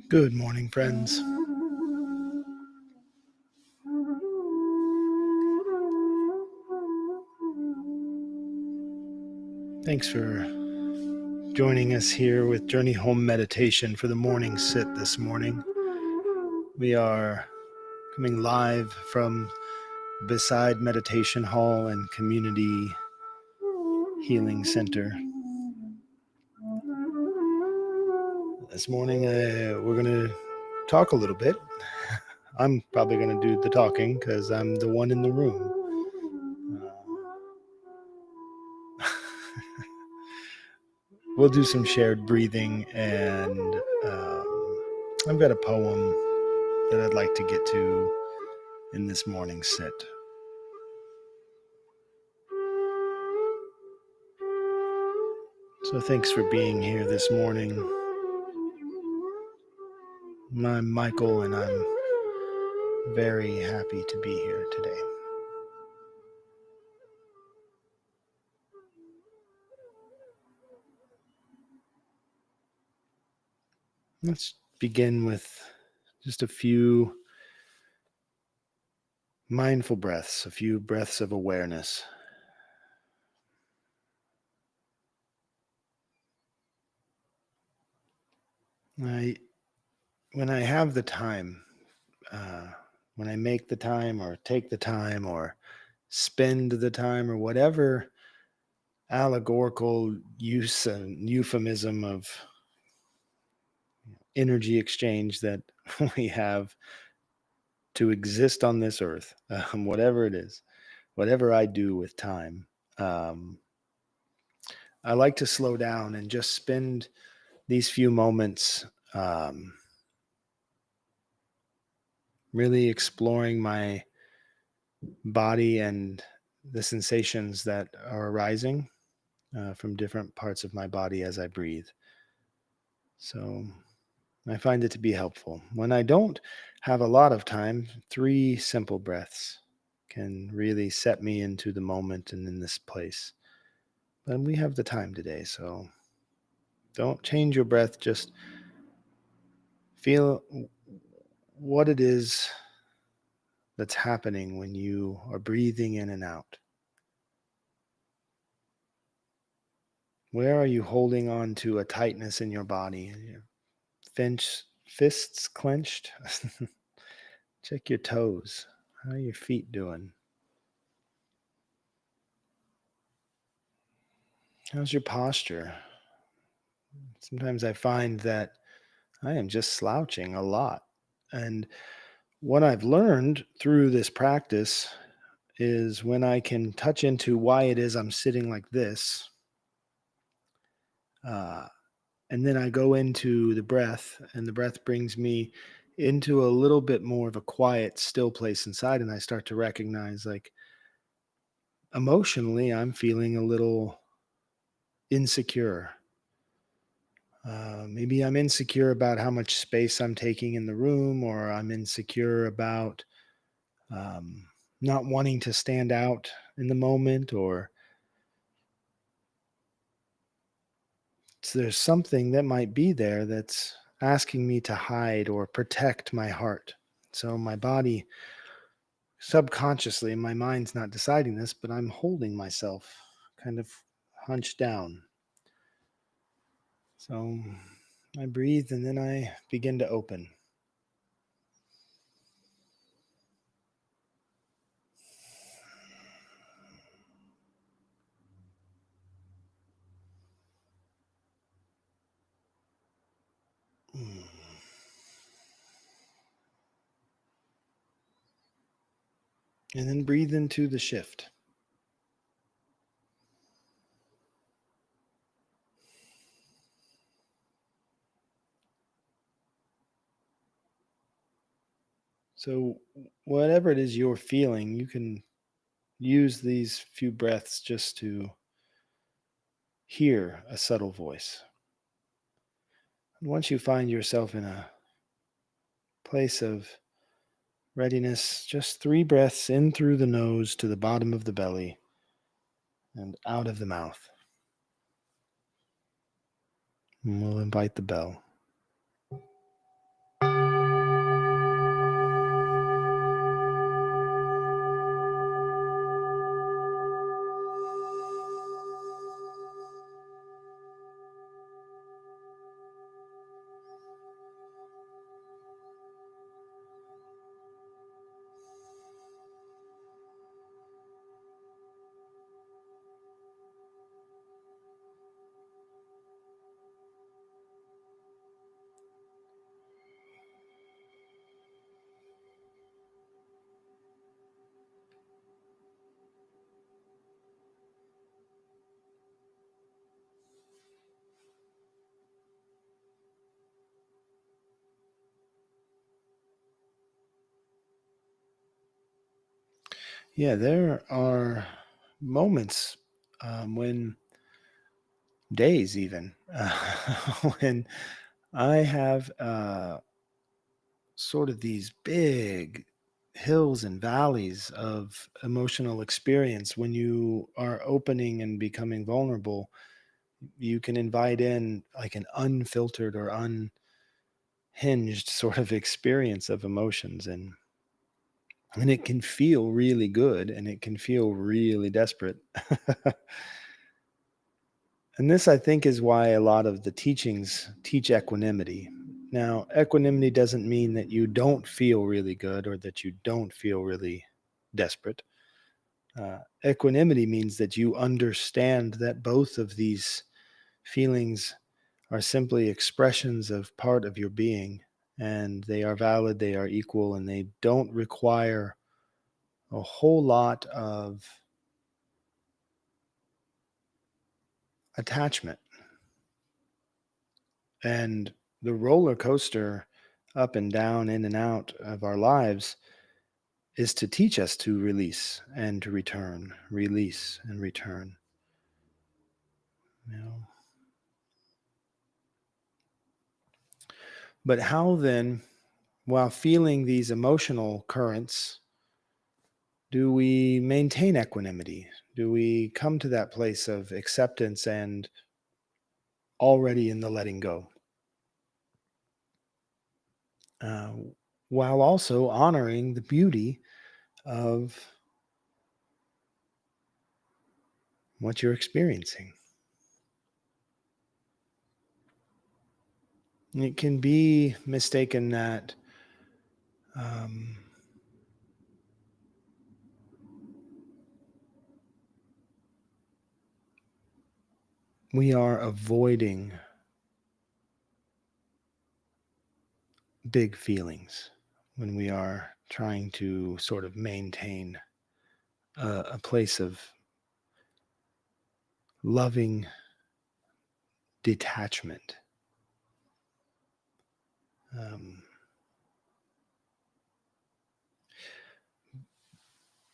Good morning, friends. Thanks for joining us here with Journey Home Meditation for the morning sit this morning. We are coming live from Beside Meditation Hall and Community Healing Center. This morning, we're going to talk a little bit. I'm probably going to do the talking because I'm the one in the room. We'll do some shared breathing, and I've got a poem that I'd like to get to in this morning's sit. So thanks for being here this morning. I'm Michael, and I'm very happy to be here today. Let's begin with just a few mindful breaths, a few breaths of awareness. When I have the time, when I make the time or take the time or spend the time or whatever allegorical use and euphemism of energy exchange that we have to exist on this earth, whatever it is, whatever I do with time, I like to slow down and just spend these few moments really exploring my body and the sensations that are arising from different parts of my body as I breathe. So I find it to be helpful. When I don't have a lot of time, 3 simple breaths can really set me into the moment and in this place. But we have the time today, so don't change your breath. Just feel what it is that's happening when you are breathing in and out. Where are you holding on to a tightness in your body? Your fists clenched? Check your toes. How are your feet doing? How's your posture? Sometimes I find that I am just slouching a lot. And what I've learned through this practice is when I can touch into why it is I'm sitting like this, uh, and then I go into the breath, and the breath brings me into a little bit more of a quiet, still place inside, and I start to recognize, like, emotionally, I'm feeling a little insecure. Maybe I'm insecure about how much space I'm taking in the room, or I'm insecure about um, not wanting to stand out in the moment, or there's something that might be there that's asking me to hide or protect my heart. So my body, subconsciously, my mind's not deciding this, but I'm holding myself kind of hunched down. So I breathe and then I begin to open. And then breathe into the shift. So, whatever it is you're feeling, you can use these few breaths just to hear a subtle voice. And once you find yourself in a place of readiness, just 3 breaths in through the nose to the bottom of the belly and out of the mouth. And we'll invite the bell. Yeah, there are moments when days even when I have sort of these big hills and valleys of emotional experience. When you are opening and becoming vulnerable, you can invite in like an unfiltered or unhinged sort of experience of emotions, and it can feel really good and it can feel really desperate. And this, I think, is why a lot of the teachings teach equanimity. Now, equanimity doesn't mean that you don't feel really good or that you don't feel really desperate. Equanimity means that you understand that both of these feelings are simply expressions of part of your being, and they are valid, they are equal, and they don't require a whole lot of attachment. And the roller coaster up and down, in and out of our lives is to teach us to release and to return, release and return. You know? But how then, while feeling these emotional currents, do we maintain equanimity? Do we come to that place of acceptance and already in the letting go, uh, while also honoring the beauty of what you're experiencing? It can be mistaken that um, we are avoiding big feelings when we are trying to sort of maintain a place of loving detachment. Um,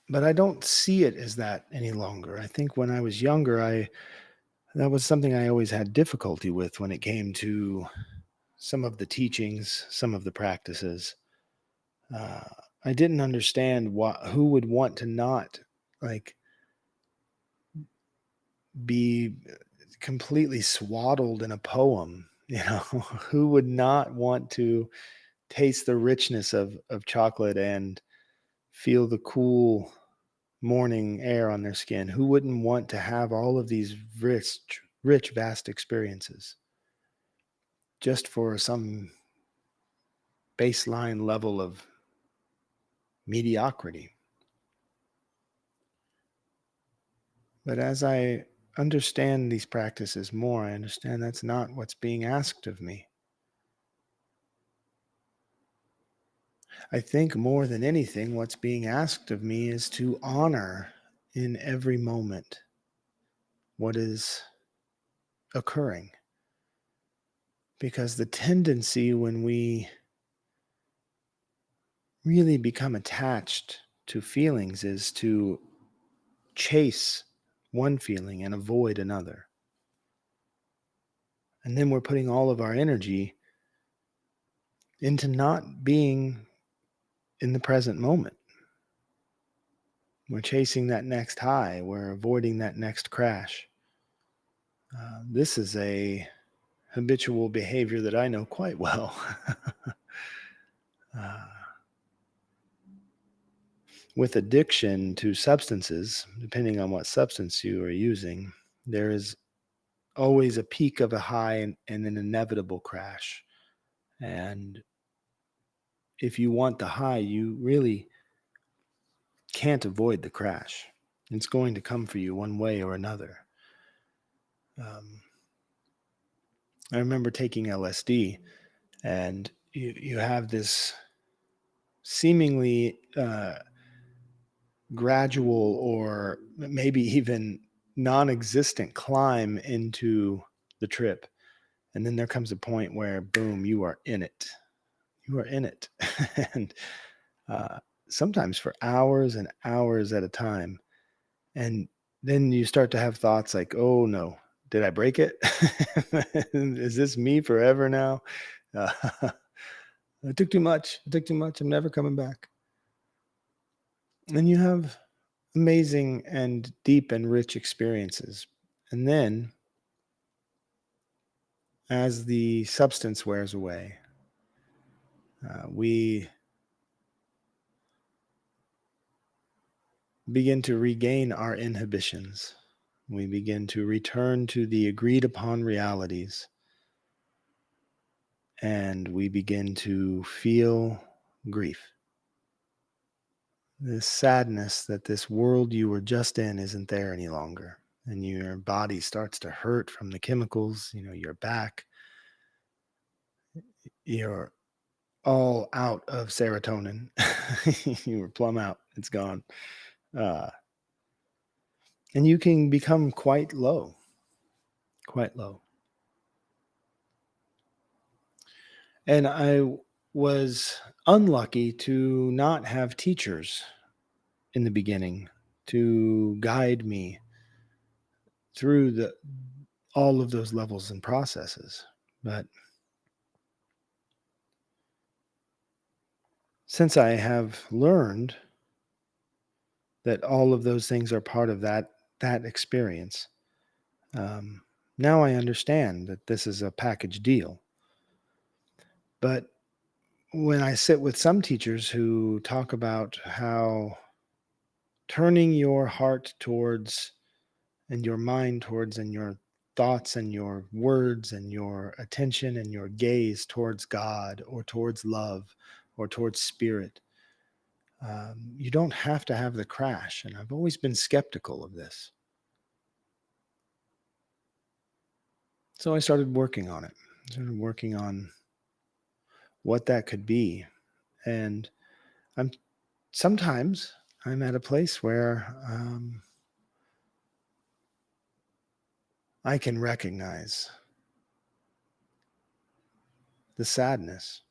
but I don't see it as that any longer. I think when I was younger, I that was something I always had difficulty with when it came to some of the teachings, some of the practices. Uh, I didn't understand who would want to not like be completely swaddled in a poem. Who would not want to taste the richness of chocolate and feel the cool morning air on their skin? Who wouldn't want to have all of these rich, vast experiences just for some baseline level of mediocrity? But as I understand these practices more, I understand that's not what's being asked of me. I think more than anything, what's being asked of me is to honor in every moment what is occurring. Because the tendency when we really become attached to feelings is to chase one feeling and avoid another. And then we're putting all of our energy into not being in the present moment. We're chasing that next high, we're avoiding that next crash. This is a habitual behavior that I know quite well. uh, with addiction to substances, depending on what substance you are using, there is always a peak of a high and an inevitable crash. And if you want the high, you really can't avoid the crash. It's going to come for you one way or another. Um, I remember taking LSD, and you have this seemingly gradual or maybe even non existent climb into the trip. And then there comes a point where, boom, you are in it. You are in it. and uh, sometimes for hours and hours at a time. And then you start to have thoughts like, oh no, did I break it? Is this me forever now? Uh, I took too much. I took too much. I'm never coming back. And you have amazing and deep and rich experiences. And then, as the substance wears away, we begin to regain our inhibitions. We begin to return to the agreed upon realities, and we begin to feel grief. This sadness that this world you were just in isn't there any longer. And your body starts to hurt from the chemicals, your back, you're all out of serotonin. You were plumb out. It's gone. Uh, and you can become quite low, quite low. And I was unlucky to not have teachers in the beginning to guide me through the all of those levels and processes. But since I have learned that all of those things are part of that experience, um, now I understand that this is a package deal. But when I sit with some teachers who talk about how turning your heart towards and your mind towards and your thoughts and your words and your attention and your gaze towards God or towards love or towards spirit, you don't have to have the crash. And I've always been skeptical of this. So I started working on it. I started working on what that could be. And I'm sometimes I'm at a place where I can recognize the sadness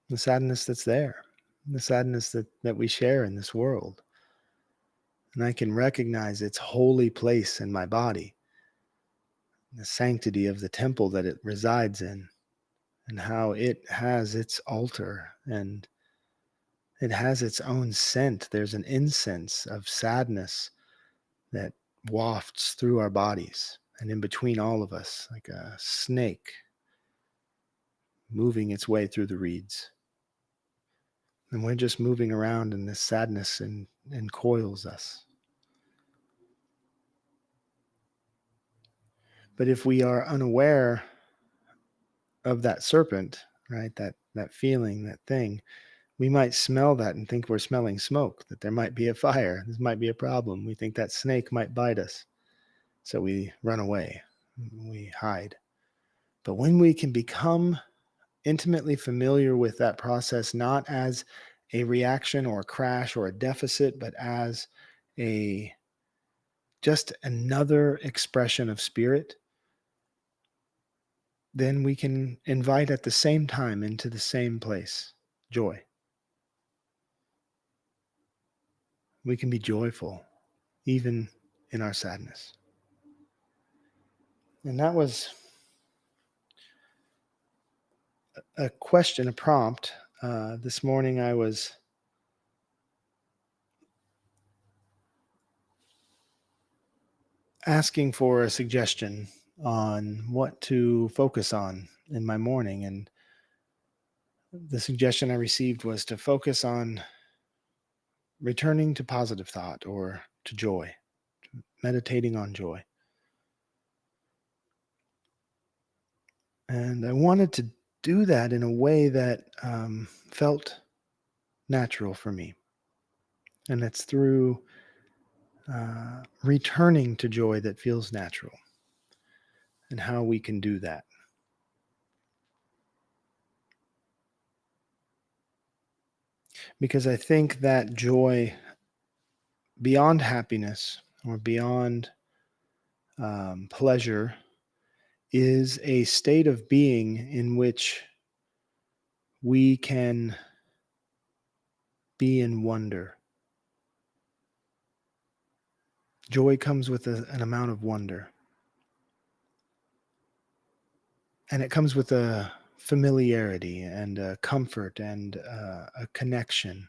that's there, the sadness that we share in this world. And I can recognize its holy place in my body, the sanctity of the temple that it resides in, and how it has its altar and it has its own scent. There's an incense of sadness that wafts through our bodies and in between all of us, like a snake moving its way through the reeds. And we're just moving around and this sadness encoils us. But if we are unaware of that serpent, right, that feeling, that thing, we might smell that and think we're smelling smoke, that there might be a fire, this might be a problem. We think that snake might bite us. So we run away, we hide. But when we can become intimately familiar with that process, not as a reaction or a crash or a deficit, but as a just another expression of spirit, then we can invite at the same time into the same place joy. We can be joyful even in our sadness. And that was a question, a prompt. This morning I was asking for a suggestion on what to focus on in my morning. And the suggestion I received was to focus on returning to positive thought or to joy, meditating on joy. And I wanted to do that in a way that felt natural for me. And it's through returning to joy that feels natural and how we can do that. Because I think that joy beyond happiness or beyond pleasure is a state of being in which we can be in wonder. Joy comes with an amount of wonder, and it comes with a familiarity and a comfort and a connection.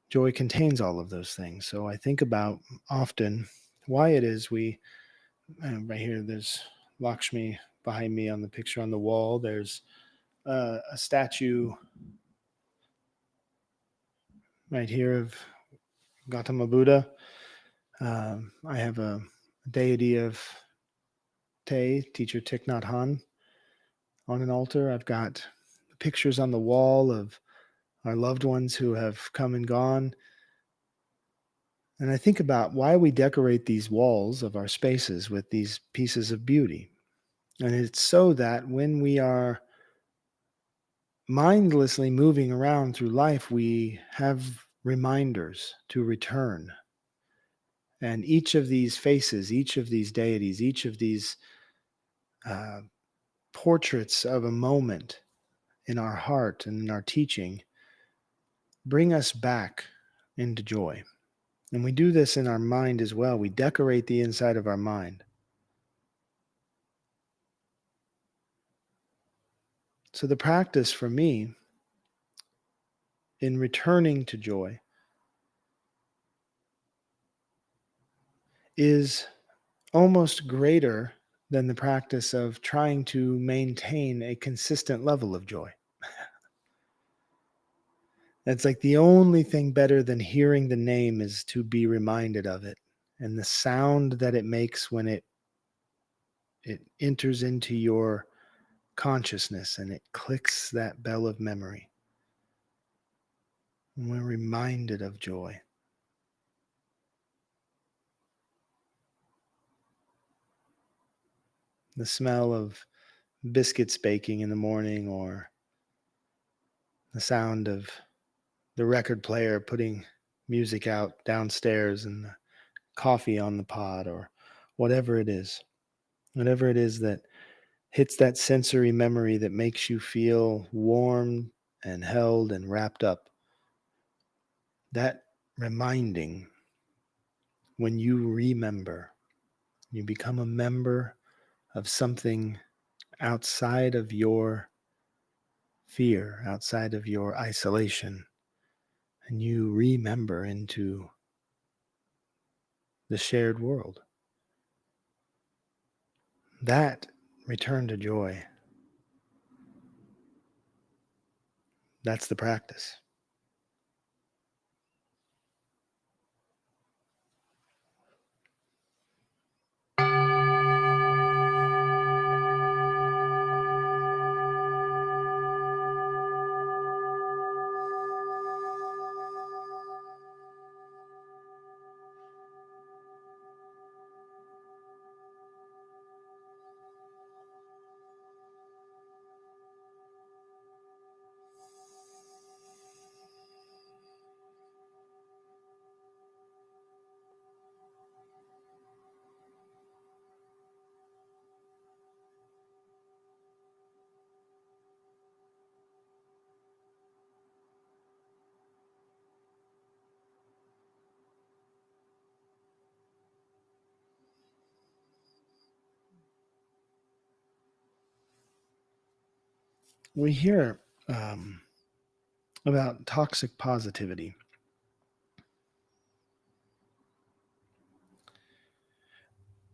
Joy contains all of those things. So I think about often why it is right here, there's Lakshmi behind me on the picture on the wall. There's a statue right here of Gautama Buddha. I have a deity of teacher Thich Nhat Hanh, on an altar. I've got pictures on the wall of our loved ones who have come and gone. And I think about why we decorate these walls of our spaces with these pieces of beauty. And it's so that when we are mindlessly moving around through life, we have reminders to return. And each of these faces, each of these deities, each of these uh, portraits of a moment in our heart and in our teaching bring us back into joy. And we do this in our mind as well. We decorate the inside of our mind. So the practice for me in returning to joy is almost greater than the practice of trying to maintain a consistent level of joy. It's like the only thing better than hearing the name is to be reminded of it and the sound that it makes when it enters into your consciousness and it clicks that bell of memory. And we're reminded of joy. The smell of biscuits baking in the morning, or the sound of the record player putting music out downstairs and the coffee on the pot, or whatever it is. Whatever it is that hits that sensory memory that makes you feel warm and held and wrapped up. That reminding, when you remember, you become a member of something outside of your fear, outside of your isolation, and you remember into the shared world. That return to joy, that's the practice. We hear um, about toxic positivity.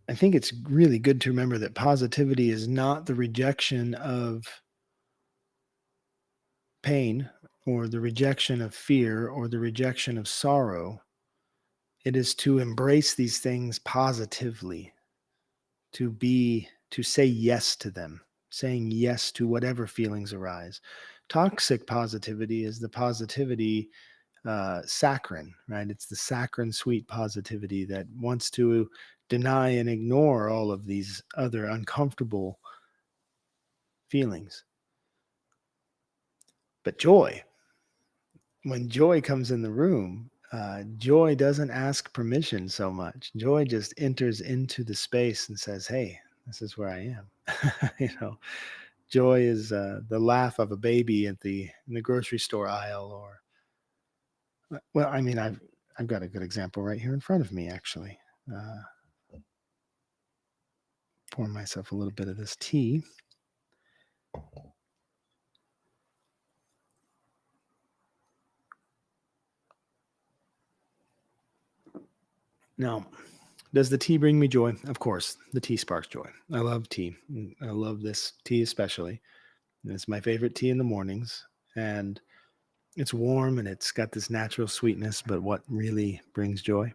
I think it's really good to remember that positivity is not the rejection of pain or the rejection of fear or the rejection of sorrow. It is to embrace these things positively, to say yes to them, saying yes to whatever feelings arise. Toxic positivity is the positivity saccharine, right? It's the saccharine sweet positivity that wants to deny and ignore all of these other uncomfortable feelings. But joy, when joy comes in the room, joy doesn't ask permission so much. Joy just enters into the space and says, "Hey, this is where I am." Joy is the laugh of a baby in the grocery store aisle, or Well, I mean, I've got a good example right here in front of me, actually. Uh, Pour myself a little bit of this tea. Now, does the tea bring me joy? Of course, the tea sparks joy. I love tea. I love this tea especially. It's my favorite tea in the mornings, and it's warm and it's got this natural sweetness. But what really brings joy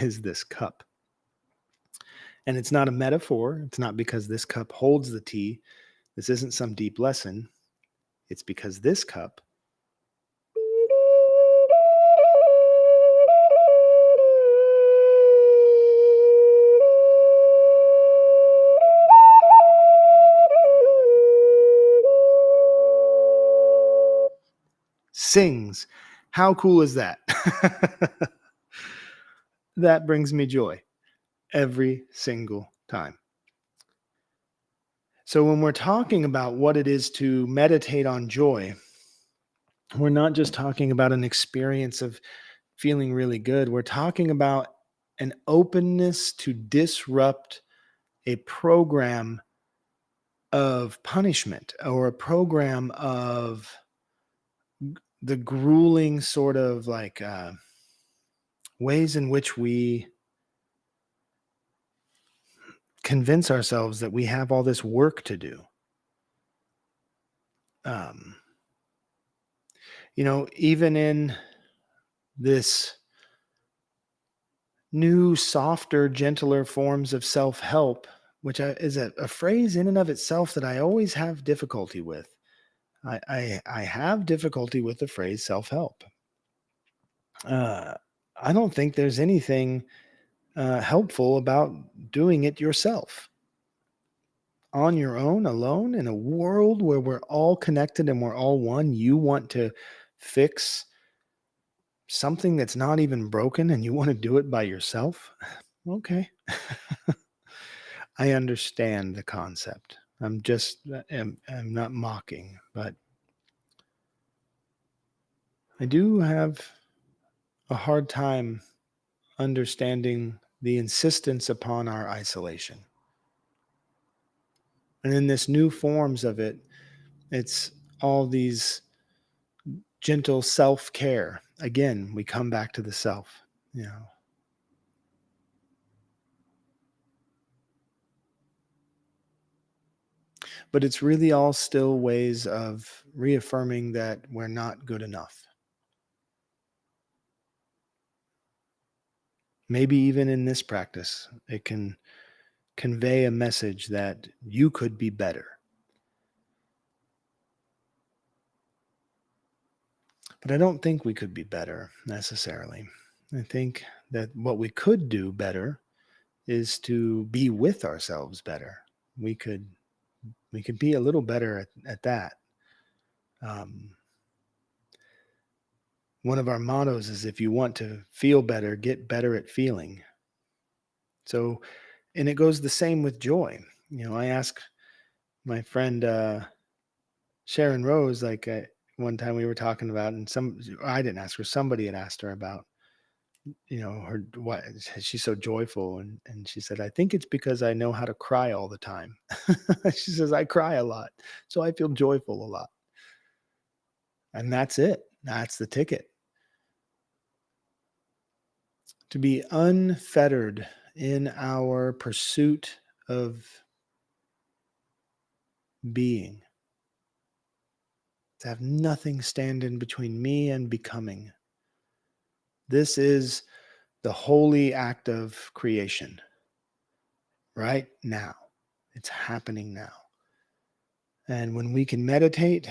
is this cup. And it's not a metaphor. It's not because this cup holds the tea. This isn't some deep lesson. It's because this cup sings. How cool is that? That brings me joy every single time. So, when we're talking about what it is to meditate on joy, we're not just talking about an experience of feeling really good. We're talking about an openness to disrupt a program of punishment or a program of the grueling sort of like ways in which we convince ourselves that we have all this work to do. Um, even in this new, softer, gentler forms of self help, which is a phrase in and of itself that I always have difficulty with. I have difficulty with the phrase self help. Uh, I don't think there's anything helpful about doing it yourself on your own, alone, in a world where we're all connected and we're all one. You want to fix something that's not even broken and you want to do it by yourself? Okay. I understand the concept. I'm not mocking, but I do have a hard time understanding the insistence upon our isolation. And in this new forms of it, it's all these gentle self-care. Again, we come back to the self, you know. But it's really all still ways of reaffirming that we're not good enough. Maybe even in this practice, it can convey a message that you could be better. But I don't think we could be better necessarily. I think that what we could do better is to be with ourselves better. We could we could be a little better at that. Um, One of our mottos is if you want to feel better, get better at feeling. So, and it goes the same with joy. I ask my friend Sharon Rose, like one time we were talking about, and I didn't ask her, somebody had asked her about, her why she's so joyful, and she said, I think it's because I know how to cry all the time. She says I cry a lot, so I feel joyful a lot, and that's it. That's the ticket. To be unfettered in our pursuit of being, to have nothing stand in between me and becoming. This is the holy act of creation right now. It's happening now. And when we can meditate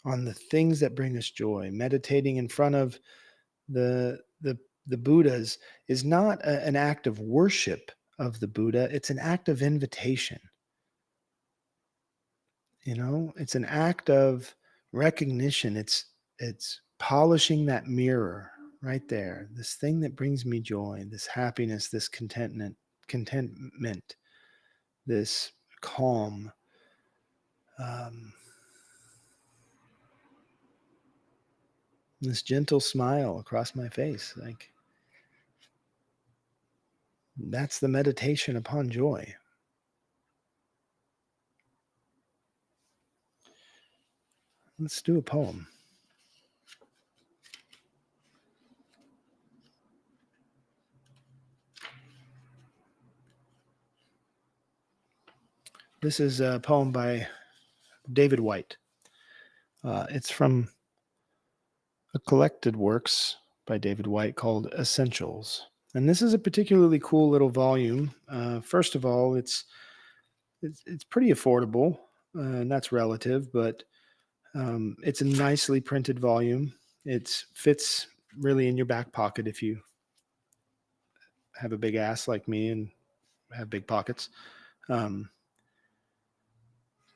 on the things that bring us joy, meditating in front of the the the Buddhas is not an act of worship of the Buddha, it's an act of invitation. It's an act of recognition. It's polishing that mirror right there. This thing that brings me joy, this happiness, this contentment, this calm. Um, this gentle smile across my face. Like, that's the meditation upon joy. Let's do a poem. This is a poem by David White. It's from a collected works by David White called Essentials. And this is a particularly cool little volume. First of all, it's pretty affordable, and that's relative, but it's a nicely printed volume. It fits really in your back pocket if you have a big ass like me and have big pockets. Um,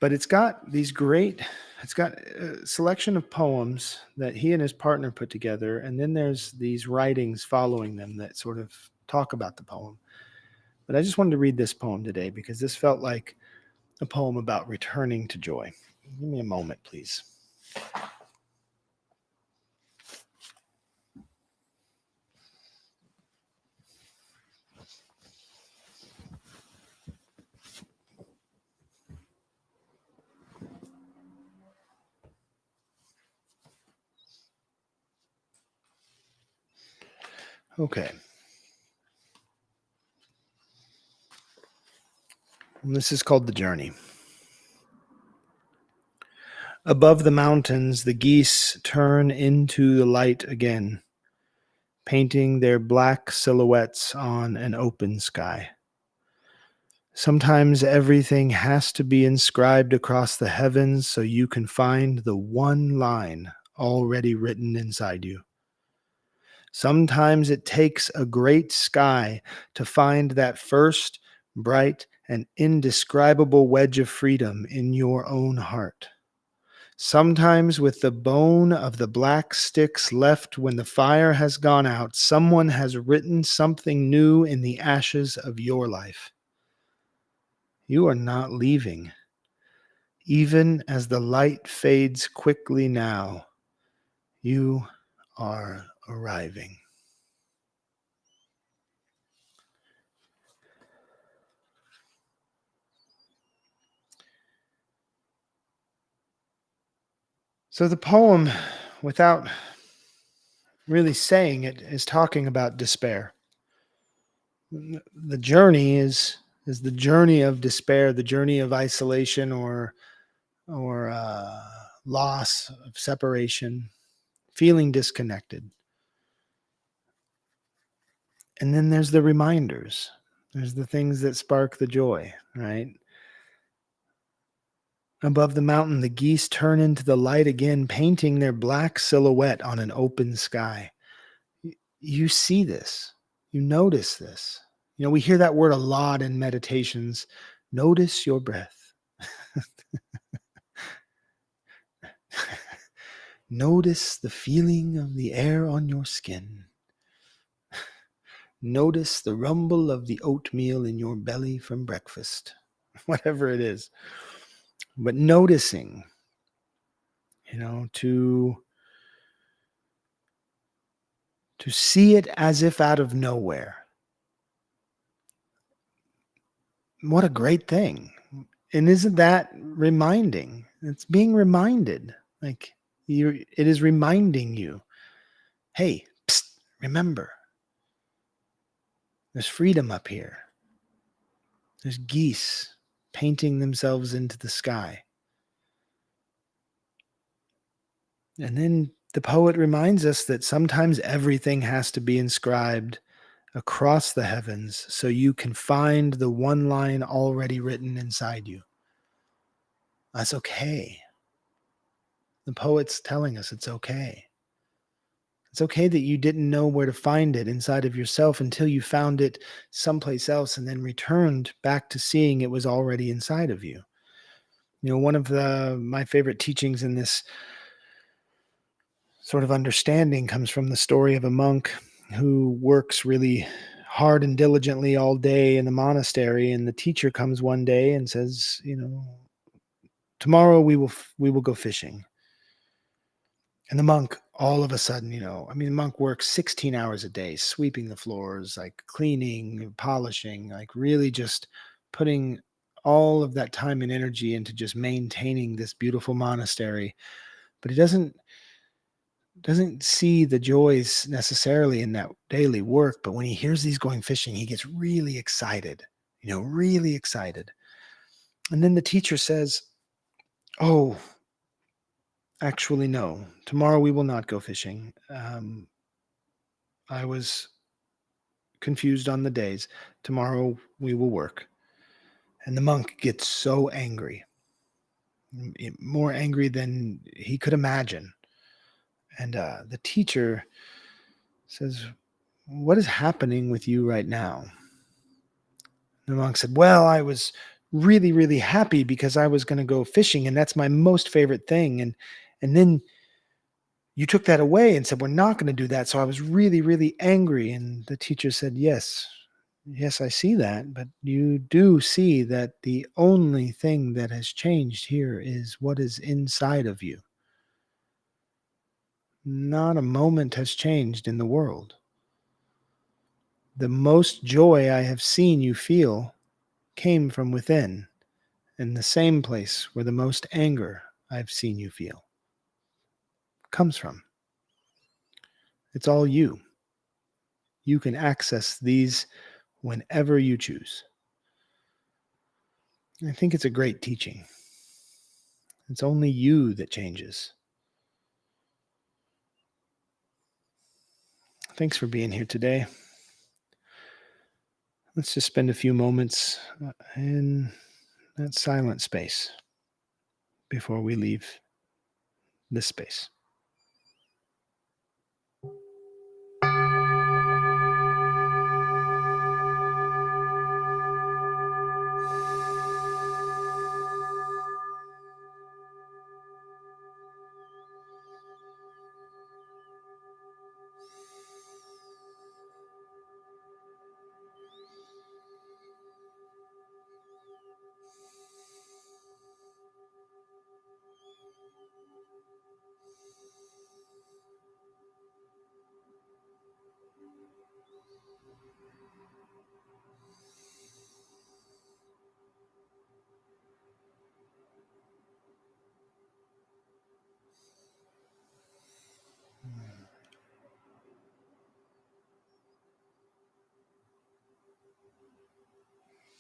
but it's got a selection of poems that he and his partner put together. And then there's these writings following them that sort of talk about the poem. But I just wanted to read this poem today because this felt like a poem about returning to joy. Give me a moment, please. Okay. And this is called The Journey. Above the mountains, the geese turn into the light again, painting their black silhouettes on an open sky. Sometimes everything has to be inscribed across the heavens so you can find the one line already written inside you. Sometimes it takes a great sky to find that first bright and indescribable wedge of freedom in your own heart. Sometimes, with the bone of the black sticks left when the fire has gone out, someone has written something new in the ashes of your life. You are not leaving. Even as the light fades quickly now, you are arriving. So the poem, without really saying it, is talking about despair. The journey is the journey of despair, the journey of isolation or loss, of separation, feeling disconnected. And then there's the reminders. There's the things that spark the joy, right? Above the mountain, the geese turn into the light again, painting their black silhouette on an open sky. You see this. You notice this. You know, we hear that word a lot in meditations. Notice your breath. Notice the feeling of the air on your skin. Notice the rumble of the oatmeal in your belly from breakfast, whatever it is. But noticing, to see it as if out of nowhere. What a great thing. And isn't that reminding? It's being reminded. Like it is reminding you, hey, psst, remember, there's freedom up here. There's geese painting themselves into the sky. And then the poet reminds us that sometimes everything has to be inscribed across the heavens so you can find the one line already written inside you. That's okay. The poet's telling us it's okay. It's okay that you didn't know where to find it inside of yourself until you found it someplace else and then returned back to seeing it was already inside of you. One of my favorite teachings in this sort of understanding comes from the story of a monk who works really hard and diligently all day in the monastery, and the teacher comes one day and says, tomorrow we will go fishing. And the monk, all of a sudden, I mean, the monk works 16 hours a day, sweeping the floors, like cleaning, polishing, like really just putting all of that time and energy into just maintaining this beautiful monastery. But he doesn't see the joys necessarily in that daily work. But when he hears these going fishing, he gets really excited, really excited. And then the teacher says, "Oh, actually, no. Tomorrow we will not go fishing. I was confused on the days. Tomorrow we will work." And the monk gets so angry, more angry than he could imagine. And the teacher says, "What is happening with you right now?" The monk said, "Well, I was really, really happy because I was going to go fishing, and that's my most favorite thing. And then you took that away and said, we're not going to do that. So I was really, really angry." And the teacher said, "Yes, yes, I see that. But you do see that the only thing that has changed here is what is inside of you. Not a moment has changed in the world. The most joy I have seen you feel came from within, and the same place where the most anger I've seen you feel comes from. It's all you. You can access these whenever you choose." I think it's a great teaching. It's only you that changes. Thanks for being here today. Let's just spend a few moments in that silent space before we leave this space.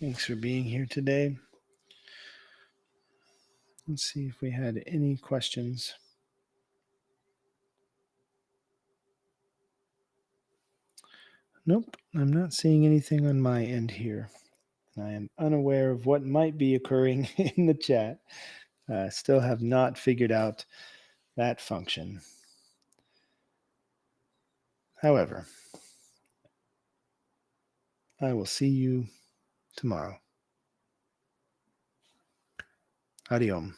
Thanks for being here today. Let's see if we had any questions. Nope, I'm not seeing anything on my end here. I am unaware of what might be occurring in the chat. Still have not figured out that function. However, I will see you tomorrow. Adios.